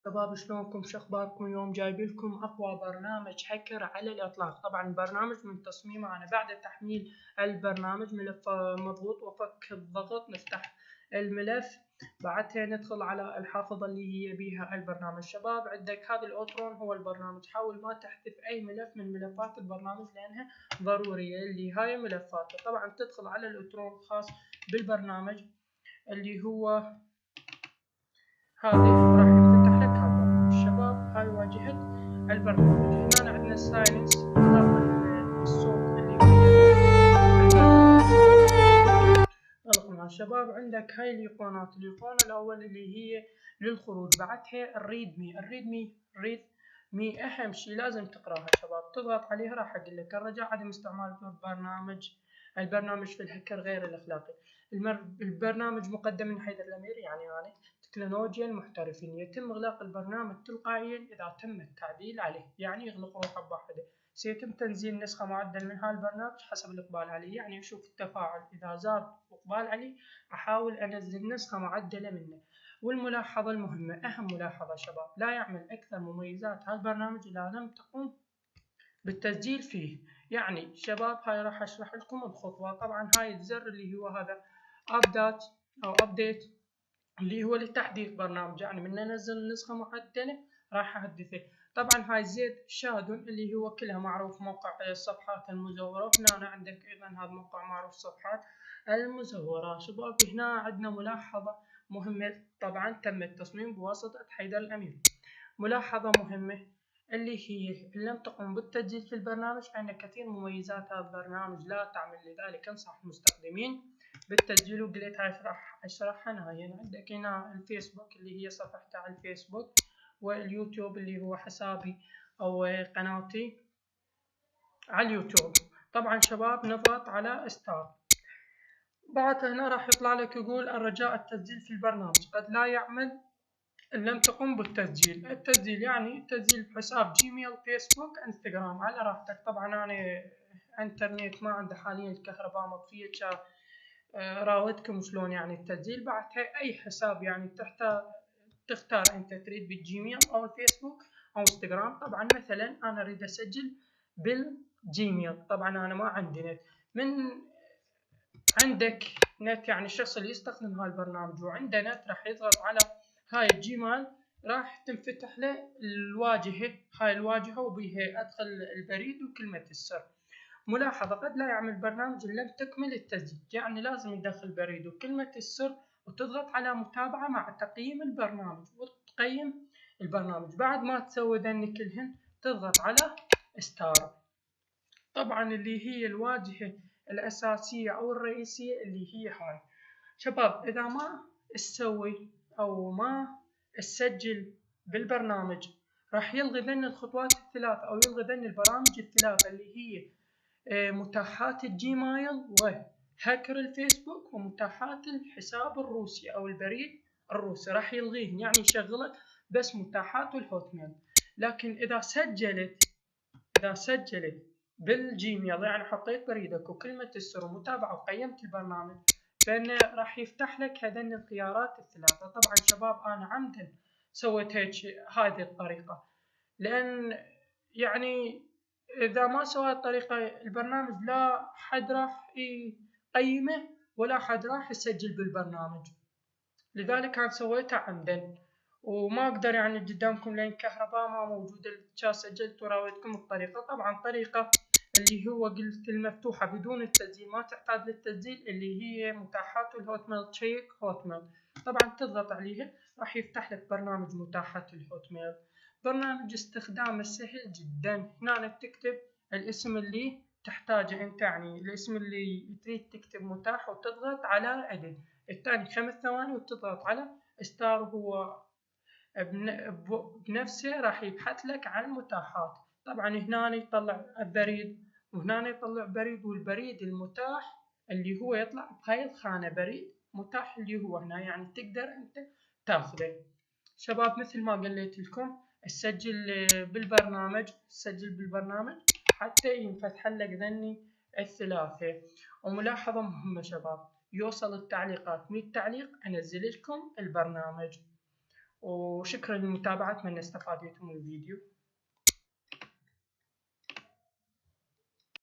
شباب شلونكم؟ شخباركم؟ اليوم جايبلكم اقوى برنامج هاكر على الاطلاق. طبعا البرنامج من تصميمه انا بعد تحميل البرنامج ملف مضغوط وفك الضغط نفتح الملف، بعدها ندخل على الحافظة اللي هي بيها البرنامج. شباب عندك هذا الاوترون هو البرنامج، حاول ما تحذف اي ملف من ملفات البرنامج لانها ضرورية اللي هاي ملفاته. طبعا تدخل على الاوترون الخاص بالبرنامج اللي هو هذه، راح يفتح لك هالبرنامج. شباب هاي واجهة البرنامج. هنا عندنا السايلنس اطلاق الصوت اللي هي البرنامج. شباب عندك هاي الايقونات، الايقونة الاول اللي هي للخروج، بعدها الريد مي اهم شي لازم تقراها شباب، تضغط عليها راح اقول لك الرجاء عدم استعمال البرنامج في الهكر غير الاخلاقي. البرنامج مقدم من حيدر الامير، يعني أنا تكنولوجيا المحترفين، يتم إغلاق البرنامج تلقائيا إذا تم التعديل عليه، يعني يغلق روحه بوحده. سيتم تنزيل نسخة معدلة من هذا البرنامج حسب الإقبال عليه، يعني أشوف التفاعل، إذا زاد إقبال عليه أحاول أنزل نسخة معدلة منه. والملاحظة المهمة، أهم ملاحظة شباب، لا يعمل أكثر مميزات هذا البرنامج إذا لم تقوم بالتسجيل فيه. يعني شباب هاي راح أشرح لكم الخطوة. طبعا هاي الزر اللي هو هذا أبديت اللي هو لتحديث برنامج، يعني من ننزل نسخة معدلة راح أحدثه. طبعا هاي زد شادون اللي هو كلها معروف موقع الصفحات المزورة، هنا عندك أيضا هذا موقع معروف الصفحات المزورة. شباب هنا عندنا ملاحظة مهمة، طبعا تم التصميم بواسطة حيدر الأمير. ملاحظة مهمة اللي هي إن لم تقم بالتسجيل في البرنامج فإن كثير مميزات هذا البرنامج لا تعمل، لذلك أنصح المستخدمين بالتسجيل. وقلت هاي راح أشرحها نهائيا. عندك هنا الفيسبوك اللي هي صفحتي على الفيسبوك، واليوتيوب اللي هو حسابي أو قناتي على اليوتيوب. طبعا شباب نضغط على ستارت، بعد هنا راح يطلع لك يقول الرجاء التسجيل في البرنامج قد لا يعمل إن لم تقم بالتسجيل. التسجيل يعني تسجيل بحساب جيميل، فيسبوك، انستغرام، على راحتك. طبعا أنا انترنت ما عندي حاليا، الكهرباء مطفية، راودكم شلون يعني التسجيل. بعدها أي حساب يعني تختار أنت تريد بالجيميل أو الفيسبوك أو انستغرام. طبعا مثلا أنا أريد أسجل بالجيميل، طبعا أنا ما عندي نت. من عندك نت يعني الشخص اللي يستخدم هاي البرنامج وعنده نت راح يضغط على هاي الجيميل، راح تنفتح له الواجهة، هاي الواجهة وبيها أدخل البريد وكلمة السر. ملاحظة قد لا يعمل البرنامج إن لم تكمل التسجيل، يعني لازم يدخل بريد وكلمة السر وتضغط على متابعة مع تقييم البرنامج وتقيم البرنامج. بعد ما تسوي ذني كلهن تضغط على ستار. طبعا اللي هي الواجهة الأساسية أو الرئيسية اللي هي هاي. شباب إذا ما تسوي أو ما تسجل بالبرنامج راح يلغي ذن الخطوات الثلاث أو يلغي ذن البرامج الثلاثة اللي هي متاحات الجيميل وهاكر الفيسبوك ومتاحات الحساب الروسي أو البريد الروسي، راح يلغيهن، يعني يشغلك بس متاحات الهوت ميل. لكن إذا سجلت بالجيميل، يعني حطيت بريدك وكلمة السر ومتابعة وقيمت البرنامج، فإنه راح يفتح لك هذين الخيارات الثلاثة. طبعا شباب أنا عمدا سويت هذه الطريقة، لأن يعني إذا ما سوى الطريقة البرنامج لا حد راح يقيمه ولا حد راح يسجل بالبرنامج، لذلك أنا سويتها عمدا. وما أقدر يعني قدامكم لأن الكهرباء ما موجودة، كان سجلت وراويتكم الطريقة. طبعا طريقة اللي هو قلت المفتوحة بدون التسجيل، ما تحتاج للتسجيل، اللي هي متاحات الهوت ميل، تشيك هوت ميل. طبعا تضغط عليها راح يفتح لك برنامج متاحات الهوت ميل. برنامج استخدامه سهل جدا، هنا تكتب الاسم اللي تحتاجه انت، يعني الاسم اللي تريد تكتب متاح وتضغط على عدل، الثاني 5 ثواني وتضغط على ستار، هو بنفسه راح يبحث لك عن المتاحات. طبعا هنا يطلع البريد وهنا يطلع بريد، والبريد المتاح اللي هو يطلع بهاي الخانة بريد متاح اللي هو هنا، يعني تقدر انت تاخذه. شباب مثل ما قلت لكم سجل بالبرنامج حتى ينفتح لك ذني الثلاثة. وملاحظة مهمة شباب، يوصل التعليقات 100 تعليق انزل لكم البرنامج. وشكرا للمتابعة، أتمنى استفادتم من الفيديو.